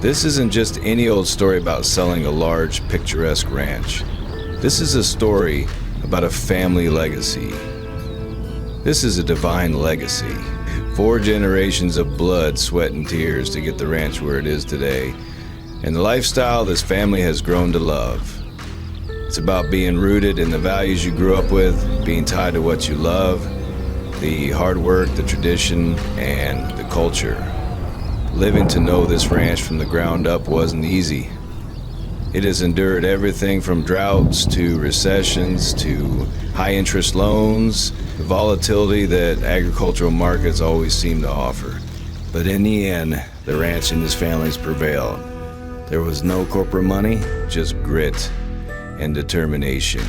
This isn't just any old story about selling a large, picturesque ranch. This is a story about a family legacy. This is a divine legacy. 4 generations of blood, sweat, and tears to get the ranch where it is today, and the lifestyle this family has grown to love. It's about being rooted in the values you grew up with, being tied to what you love, the hard work, the tradition, and the culture. Living to know this ranch from the ground up wasn't easy. It has endured everything from droughts to recessions to high-interest loans, the volatility that agricultural markets always seem to offer. But in the end, the ranch and his families prevailed. There was no corporate money, just grit and determination.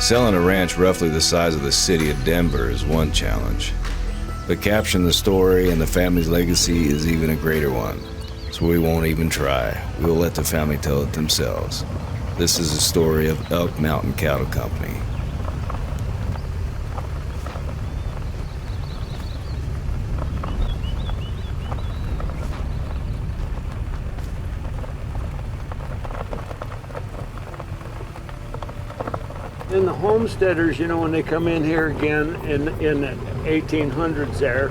Selling a ranch roughly the size of the city of Denver is one challenge, but capturing the story and the family's legacy is even a greater one. So we won't even try. We will let the family tell it themselves. This is the story of Elk Mountain Cattle Company. And the homesteaders, you know, when they come in here again in the 1800s there,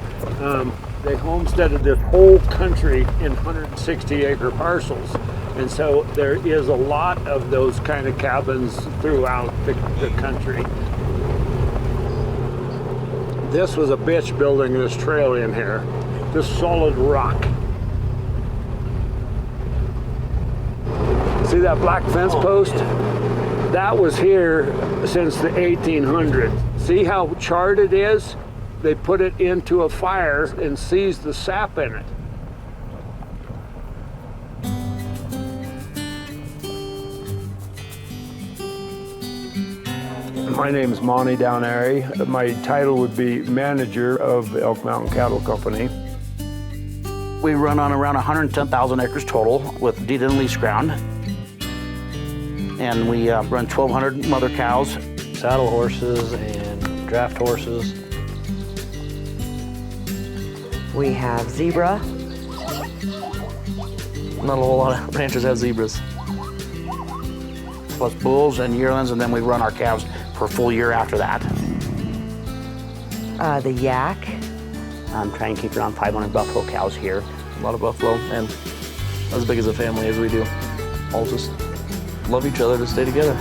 they homesteaded this whole country in 160-acre parcels. And so there is a lot of those kind of cabins throughout the country. This was a bitch building this trail in here, this solid rock. See that black fence post? That was here since the 1800s. See how charred it is? They put it into a fire and seized the sap in it. My name is Monty Downary. My title would be manager of Elk Mountain Cattle Company. We run on around 110,000 acres total with deed and lease ground. And we run 1,200 mother cows. Saddle horses and draft horses. We have zebra. Not a whole lot of ranchers have zebras. Plus bulls and yearlings, and then we run our calves for a full year after that. The yak. I'm trying to keep around 500 buffalo cows here. A lot of buffalo, and as big as a family as we do. All just love each other to stay together.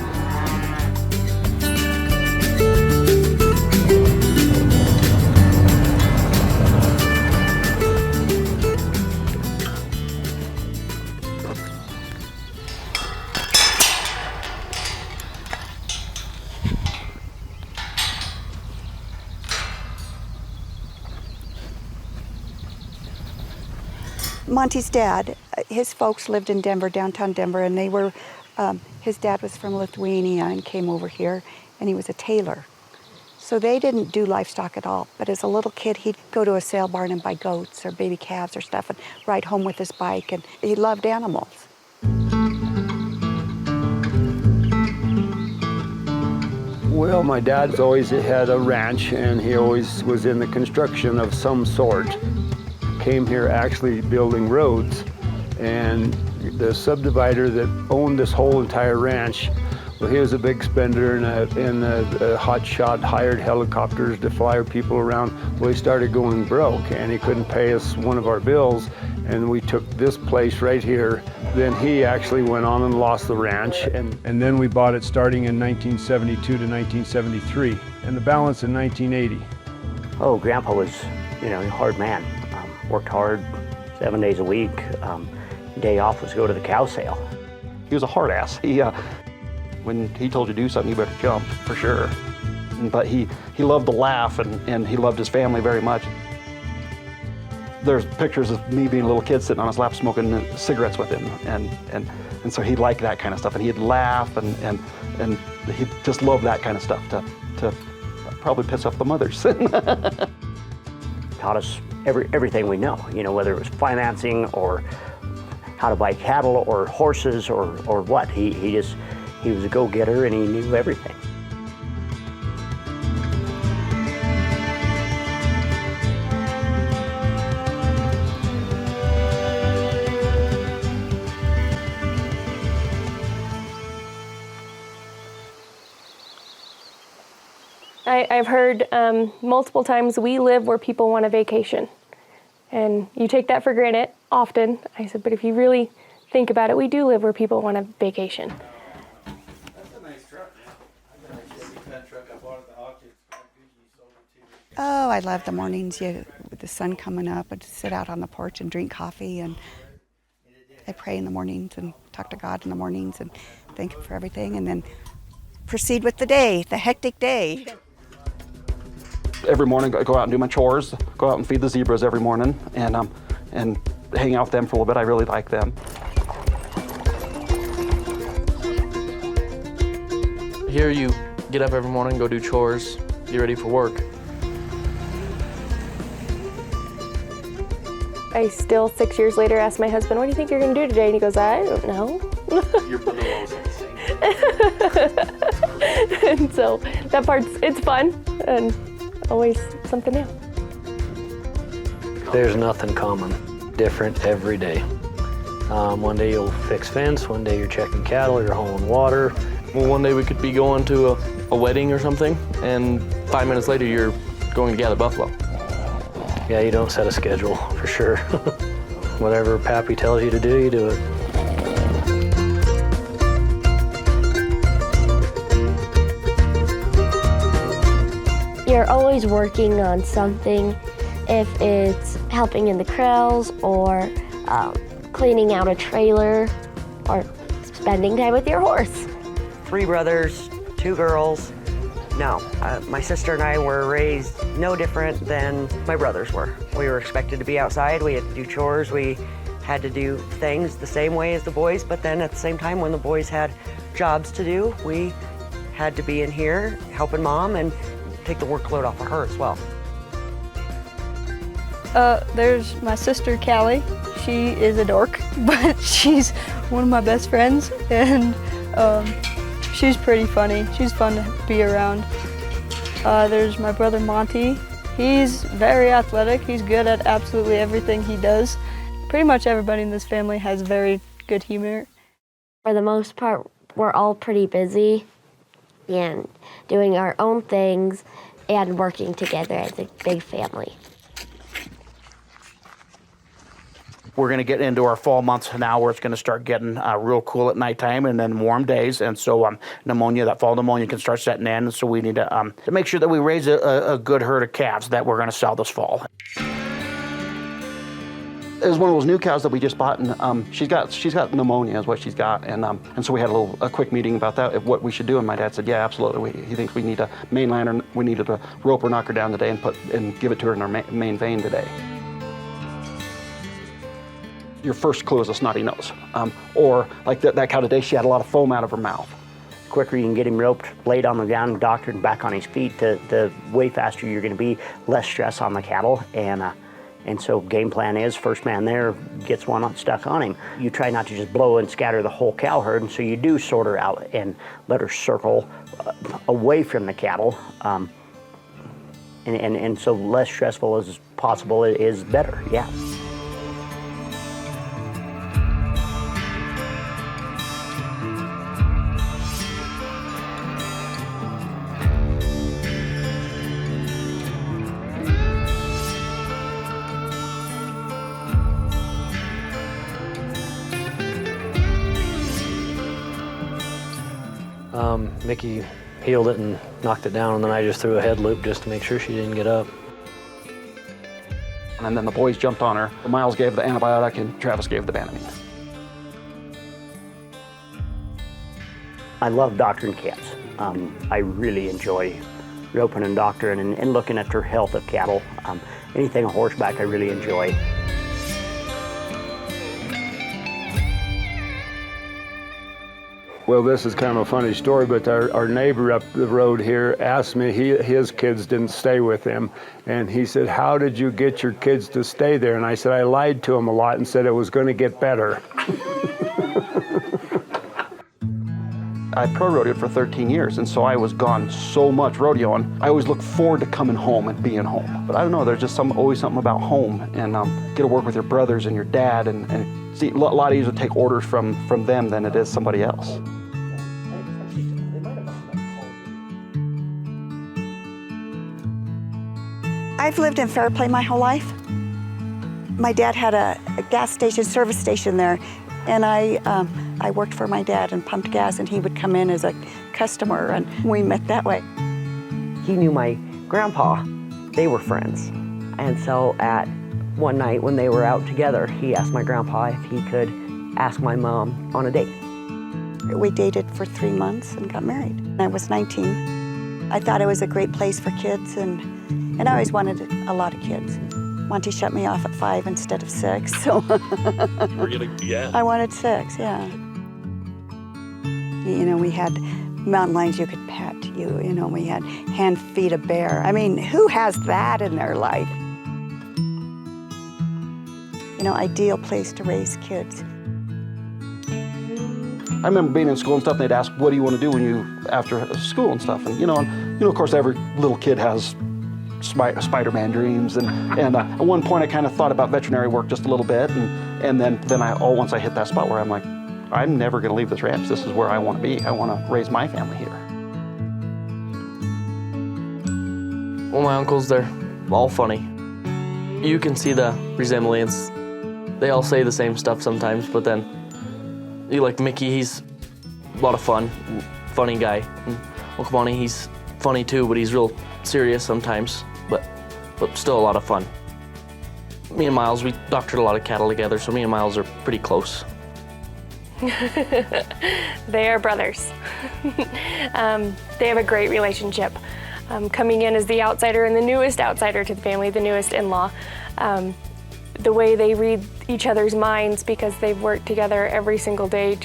Monty's dad, his folks lived in Denver, downtown Denver, and they were, his dad was from Lithuania and came over here, and he was a tailor. So they didn't do livestock at all, but as a little kid, he'd go to a sale barn and buy goats or baby calves or stuff and ride home with his bike, and he loved animals. Well, my dad's always had a ranch, and he always was in the construction of some sort. Came here actually building roads, and the subdivider that owned this whole entire ranch, well, he was a big spender and a hot shot, hired helicopters to fly people around. Well, he started going broke, and he couldn't pay us one of our bills, and we took this place right here. Then he actually went on and lost the ranch, and then we bought it starting in 1972 to 1973, and the balance in 1980. Oh, Grandpa was, you know, a hard man. Worked hard 7 days a week. Day off was go to the cow sale. He was a hard ass. When he told you to do something, you better jump, for sure. But he loved to laugh, and he loved his family very much. There's pictures of me being a little kid sitting on his lap smoking cigarettes with him, and so he liked that kind of stuff, and he'd laugh, and he just loved that kind of stuff to probably piss off the mothers. Taught us everything we know, you know, whether it was financing or how to buy cattle or horses or what. He was a go-getter, and he knew everything. I've heard multiple times, we live where people want a vacation. And you take that for granted often. I said, but if you really think about it, we do live where people want a vacation. That's a nice truck, man. I got a Chevy 10 truck I bought at the auction. Oh, I love the mornings with the sun coming up. I just sit out on the porch and drink coffee, and I pray in the mornings and talk to God in the mornings and thank Him for everything, and then proceed with the day, the hectic day. Every morning, I go out and do my chores, go out and feed the zebras every morning, and hang out with them for a little bit. I really like them. Here you get up every morning, go do chores, get ready for work. I still, 6 years later, ask my husband, what do you think you're going to do today? And he goes, I don't know. You're putting the walls in the same. And so that part's, it's fun and always something new. There's nothing common, different every day. One day you'll fix fence, one day you're checking cattle, you're hauling water. Well, one day we could be going to a wedding or something, and 5 minutes later you're going to gather buffalo. Yeah, you don't set a schedule, for sure. Whatever Pappy tells you to do, you do it. You're always working on something, if it's helping in the corrals or cleaning out a trailer or spending time with your horse. 3 brothers, 2 girls. No, my sister and I were raised no different than my brothers were. We were expected to be outside, we had to do chores, we had to do things the same way as the boys, but then at the same time when the boys had jobs to do, we had to be in here helping Mom and take the workload off of her as well. There's my sister Callie. She is a dork, but she's one of my best friends, and she's pretty funny. She's fun to be around. There's my brother Monty. He's very athletic. He's good at absolutely everything he does. Pretty much everybody in this family has very good humor. For the most part, we're all pretty busy and doing our own things and working together as a big family. We're going to get into our fall months now where it's going to start getting real cool at nighttime and then warm days. And so pneumonia, that fall pneumonia can start setting in. So we need to make sure that we raise a good herd of calves that we're going to sell this fall. It was one of those new cows that we just bought, and she's got pneumonia is what she's got, and so we had a quick meeting about that, what we should do, and my dad said, yeah, absolutely. He thinks we need a mainline, or we needed to rope or knock her down today and give it to her in our main vein today. Your first clue is a snotty nose, or like that cow today, she had a lot of foam out of her mouth. The quicker you can get him roped, laid on the ground, doctored, and back on his feet, the way faster you're going to be, less stress on the cattle, and so game plan is first man there gets one stuck on him. You try not to just blow and scatter the whole cow herd, and so you do sort her out and let her circle away from the cattle, and so less stressful as possible is better, yeah. Mickey healed it and knocked it down, and then I just threw a head loop just to make sure she didn't get up. And then the boys jumped on her. Miles gave the antibiotic and Travis gave the Banamine. I love doctoring calves. I really enjoy roping and doctoring and looking at their health of cattle. Anything horseback I really enjoy. Well, this is kind of a funny story, but our neighbor up the road here asked me, his kids didn't stay with him, and he said, how did you get your kids to stay there? And I said, I lied to him a lot and said it was going to get better. I pro-rodeoed for 13 years, and so I was gone so much rodeoing. I always look forward to coming home and being home. But I don't know, there's just always something about home, and get to work with your brothers and your dad, and see, a lot easier to take orders from them than it is somebody else. I've lived in Fairplay my whole life. My dad had a gas station, service station there, and I worked for my dad and pumped gas, and he would come in as a customer, and we met that way. He knew my grandpa. They were friends. And so at one night when they were out together, he asked my grandpa if he could ask my mom on a date. We dated for 3 months and got married. I was 19. I thought it was a great place for kids, and I always wanted a lot of kids. Monty shut me off at 5 instead of 6, so I wanted 6, yeah. You know, we had mountain lions you could pet, you know, we had hand feed a bear. I mean, who has that in their life? You know, ideal place to raise kids. I remember being in school and stuff, and they'd ask, what do you want to do when you, after school and stuff? And, of course, every little kid has Spider-Man dreams. And at one point, I kind of thought about veterinary work just a little bit. And then once I hit that spot where I'm like, I'm never going to leave this ranch. This is where I want to be. I want to raise my family here. Well, my uncles, they're all funny. You can see the resemblance. They all say the same stuff sometimes, but then you like Mickey, he's a lot of fun, funny guy. And Uncle Bonnie, he's funny too, but he's real serious sometimes, but still a lot of fun. Me and Miles, we doctored a lot of cattle together, so me and Miles are pretty close. They are brothers. They have a great relationship. Coming in as the outsider and the newest outsider to the family, the newest in-law, the way they read each other's minds because they've worked together every single day,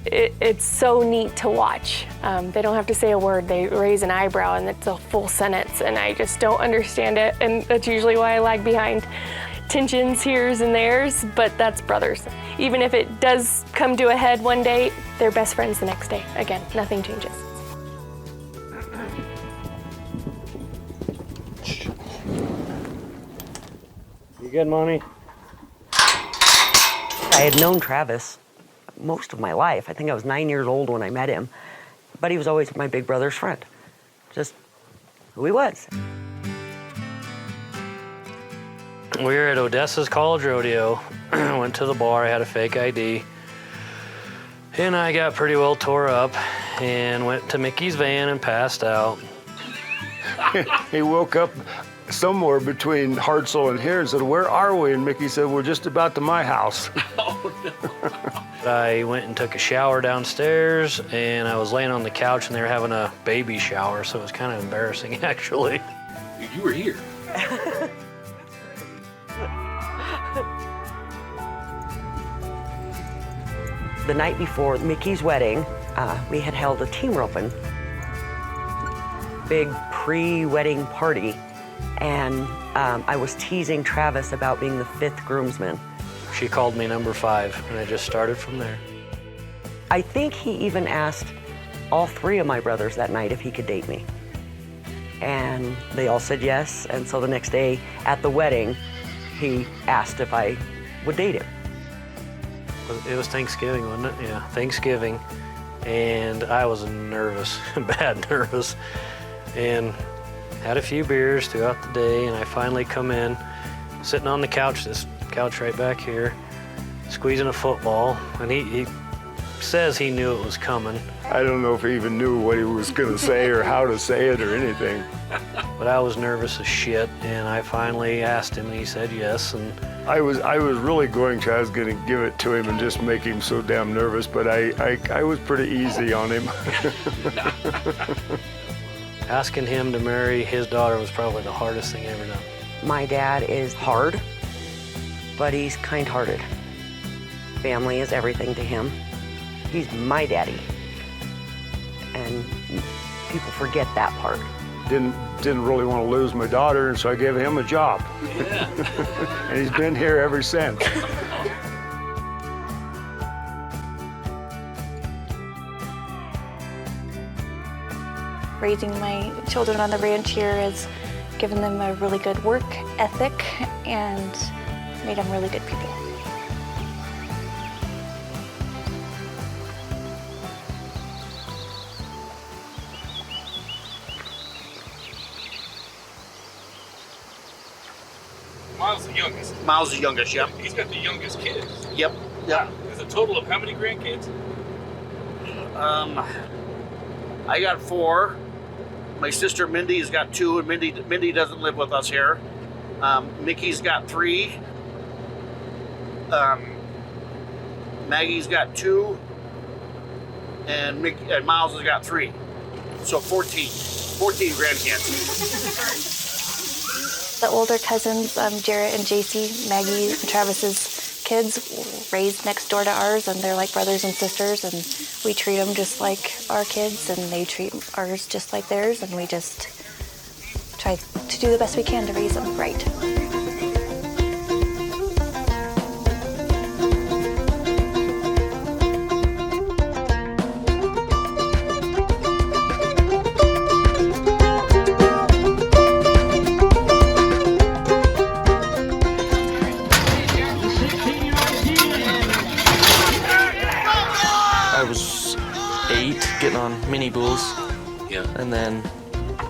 it's so neat to watch. They don't have to say a word, they raise an eyebrow and it's a full sentence, and I just don't understand it, and that's usually why I lag behind. Tensions here's and there's, but that's brothers. Even if it does come to a head one day, they're best friends the next day. Again, nothing changes. You good, Monty? I had known Travis most of my life. I think I was 9 years old when I met him, but he was always my big brother's friend. Just who he was. We were at Odessa's college rodeo. Went to the bar, I had a fake ID. And I got pretty well tore up and went to Mickey's van and passed out. He woke up somewhere between Hartselle and here and said, "Where are we?" And Mickey said, "We're just about to my house." I went and took a shower downstairs, and I was laying on the couch and they were having a baby shower, so it was kind of embarrassing, actually. You were here. The night before Mickey's wedding, we had held a team roping, big pre-wedding party, and I was teasing Travis about being the 5th groomsman. She called me number 5, and I just started from there. I think he even asked all 3 of my brothers that night if he could date me. And they all said yes, and so the next day at the wedding, he asked if I would date him. It was Thanksgiving, wasn't it? Yeah, Thanksgiving. And I was nervous, bad nervous. And had a few beers throughout the day, and I finally come in, sitting on the couch, this couch right back here, squeezing a football, and he says he knew it was coming. I don't know if he even knew what he was going to say or how to say it or anything. But I was nervous as shit, and I finally asked him, and he said yes. And I was really going to, I was going to give it to him and just make him so damn nervous, but I was pretty easy on him. Asking him to marry his daughter was probably the hardest thing I ever done. My dad is hard, but he's kind-hearted. Family is everything to him. He's my daddy. And people forget that part. Didn't really want to lose my daughter, and so I gave him a job. Yeah. And he's been here ever since. Raising my children on the ranch here has given them a really good work ethic and made them really good people. Miles is the youngest, yep. He's got the youngest kids. Yep. Yep. There's a total of how many grandkids? I got 4. My sister Mindy's got 2, and Mindy doesn't live with us here. Mickey's got 3. Maggie's got 2, and Miles has got 3. So 14 grandkids. The older cousins, Jarrett and JC, Maggie and Travis's kids, raised next door to ours, and they're like brothers and sisters, and we treat them just like our kids, and they treat ours just like theirs, and we just try to do the best we can to raise them right. I was 8, getting on mini bulls. Yeah. And then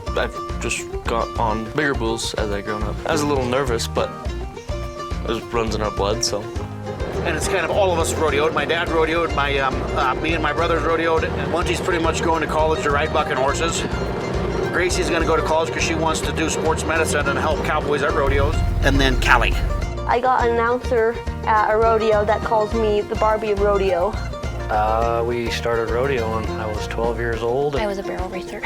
I've just got on bigger bulls as I grown up. I was a little nervous, but it runs in our blood, so. And it's kind of all of us rodeoed. My dad rodeoed, me and my brothers rodeoed. Monty's pretty much going to college to ride bucking horses. Gracie's going to go to college because she wants to do sports medicine and help cowboys at rodeos. And then Callie. I got an announcer at a rodeo that calls me the Barbie of rodeo. We started rodeo when I was 12 years old. I was a barrel racer.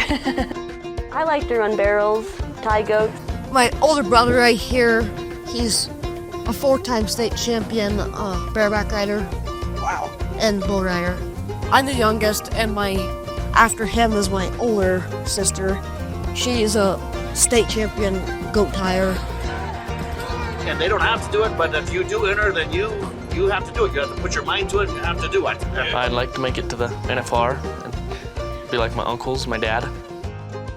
I like to run barrels, tie goats. My older brother right here, he's a 4-time state champion bareback rider. Wow. And bull rider. I'm the youngest, and after him is my older sister. She is a state champion goat tire. And they don't have to do it, but if you do enter, then you have to do it. You have to put your mind to it and you have to do it. I'd like to make it to the NFR and be like my uncles, my dad.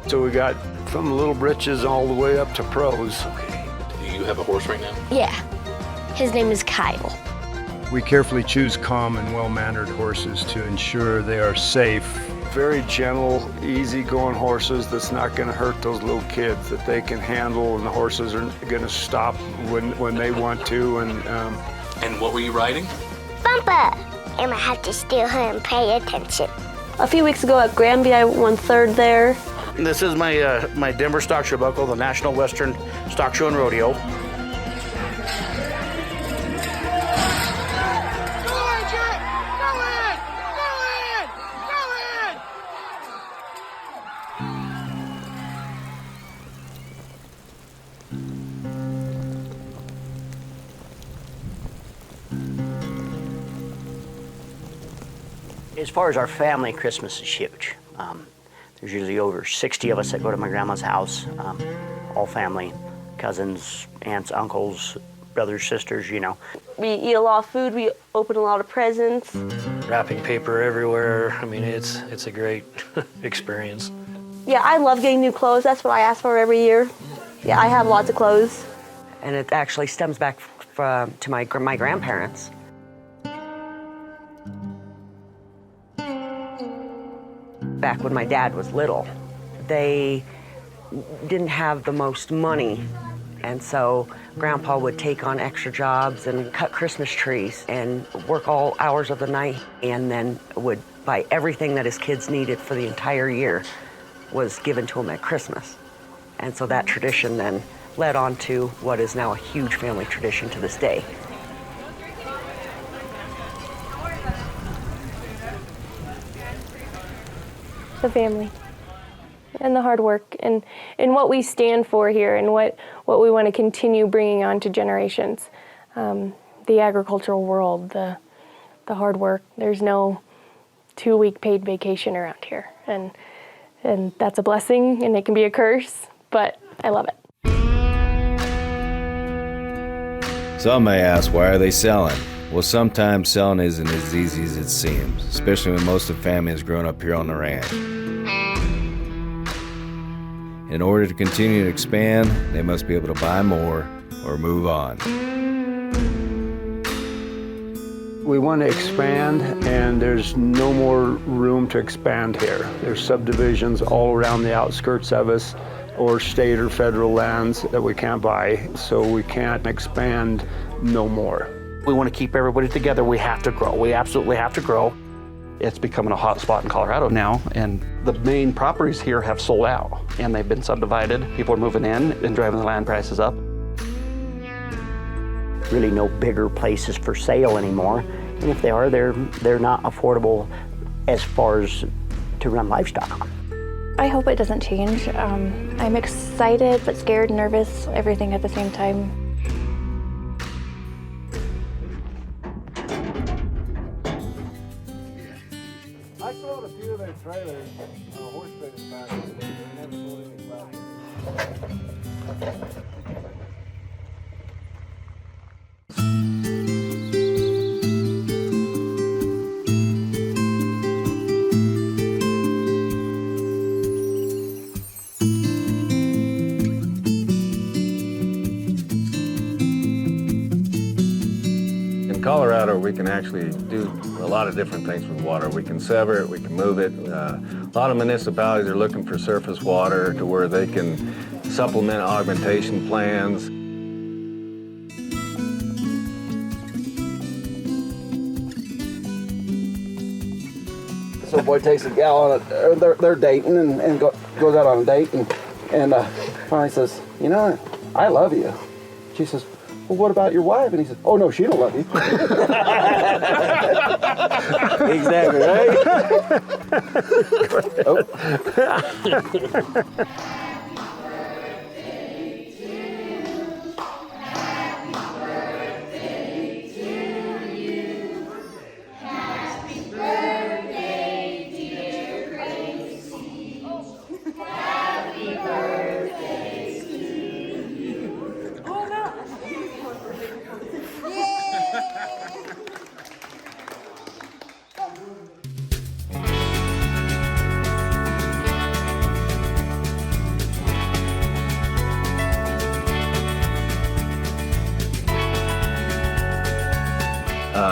So we got from little britches all the way up to pros. Do you have a horse right now? Yeah, his name is Kyle. We carefully choose calm and well-mannered horses to ensure they are safe. Very gentle, easy-going horses that's not going to hurt those little kids, that they can handle, and the horses are going to stop when they want to. And what were you riding? Bumper! And I have to steal her and pay attention. A few weeks ago at Granby, I won 3rd there. This is my Denver Stock Show buckle, the National Western Stock Show and Rodeo. As far as our family, Christmas is huge. There's usually over 60 of us that go to my grandma's house, all family, cousins, aunts, uncles, brothers, sisters, you know. We eat a lot of food, we open a lot of presents. Wrapping paper everywhere. I mean, it's a great experience. Yeah, I love getting new clothes. That's what I ask for every year. Yeah, I have lots of clothes. And it actually stems back to my grandparents. Back when my dad was little, they didn't have the most money, and so Grandpa would take on extra jobs and cut Christmas trees and work all hours of the night, and then would buy everything that his kids needed for the entire year was given to him at Christmas. And so that tradition then led on to what is now a huge family tradition to this day. The family and the hard work and what we stand for here and what we want to continue bringing on to generations. The agricultural world, the hard work. There's no 2-week paid vacation around here, and that's a blessing and it can be a curse, but I love it. Some may ask, why are they selling? Well, sometimes selling isn't as easy as it seems, especially when most of the family has grown up here on the ranch. In order to continue to expand, they must be able to buy more or move on. We want to expand, and there's no more room to expand here. There's subdivisions all around the outskirts of us. or state or federal lands that we can't buy, so we can't expand no more. We want to keep everybody together. We have to grow. We absolutely have to grow. It's becoming a hot spot in Colorado now, and the main properties here have sold out, and they've been subdivided. People are moving in and driving the land prices up. Really no bigger places for sale anymore, and if they are, they're not affordable as far as to run livestock on. I hope it doesn't change. I'm excited but scared, nervous, everything at the same time. I sold a few of their trailers on a horse trading back in the day, but I never sold anything about it. In Colorado, we can actually do a lot of different things with water. We can sever it, we can move it. A lot of municipalities are looking for surface water to where they can supplement augmentation plans. So a boy takes a gal on they're dating and goes out on a date and finally says, you know, I love you. She says, well, what about your wife? And he says, oh no, she don't love you. Exactly, right?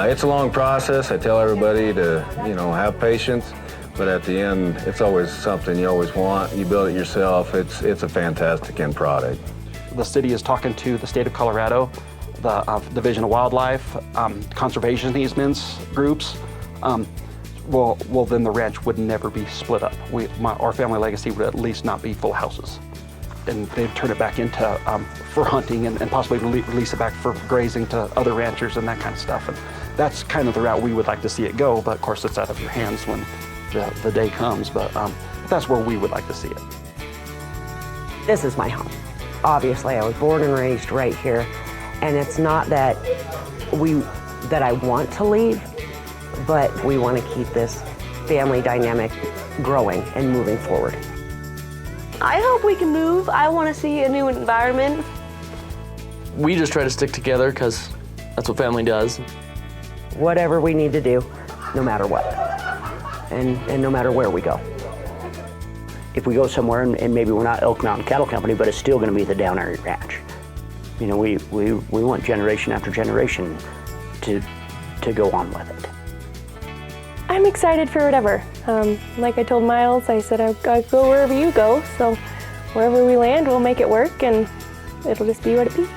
It's a long process. I tell everybody to, have patience, but at the end, it's always something you always want. You build it yourself. It's a fantastic end product. The city is talking to the state of Colorado, the Division of Wildlife, conservation easements groups. Well, then the ranch would never be split up. Our family legacy would at least not be full houses. And they'd turn it back into for hunting and possibly release it back for grazing to other ranchers and that kind of stuff. And that's kind of the route we would like to see it go, but of course it's out of your hands when the day comes, but that's where we would like to see it. This is my home. Obviously, I was born and raised right here, and it's not that I want to leave, but we want to keep this family dynamic growing and moving forward. I hope we can move. I want to see a new environment. We just try to stick together because that's what family does. Whatever we need to do, no matter what, and no matter where we go. If we go somewhere and maybe we're not Elk Mountain Cattle Company, but it's still going to be the Down Area Ranch. We want generation after generation to go on with it. I'm excited for whatever. Like I told Miles, I said I'll go wherever you go, so wherever we land, we'll make it work, and it'll just be what it be.